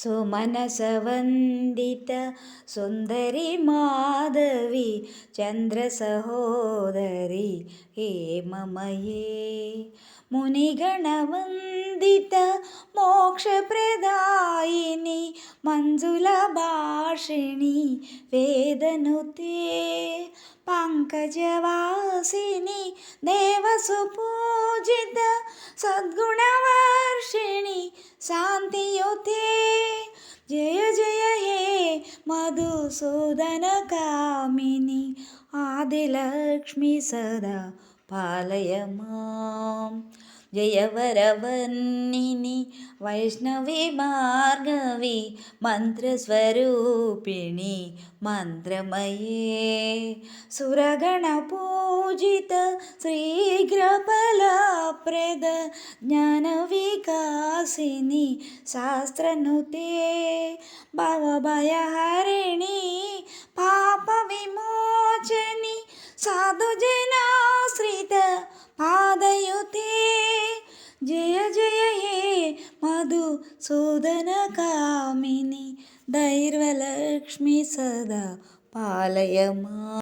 സുമനസവന്ദിത സുന്ദരി മാധവി ചന്ദ്രസഹോദരി ഹേമമയേ മുനിഗണവന്ദിത മോക്ഷപ്രദായിനി മഞ്ജുളഭാഷിണി വേദനുതേ പങ്കജവാസിനി ദേവസുപൂജിത സദ്ഗുണവർഷിണി शान्तियुते जय जय हे मधुसूदनकामिनि आदिलक्ष्मी सदा पालय मां जयवरवर्णिनि वैष्णवी भार्गवी मन्त्रस्वरूपिणि मन्त्रमये सुरगणपूजित श्रीग्रफलप्रद ज्ञानविकासिनि शास्त्रनुते भवभयहरिणि पापविमोचनि साधुजनाश्रित पादयुते जय जय हे मधुसूदनकामिनि दैर्वलक्ष्मी सदा पालय माम्।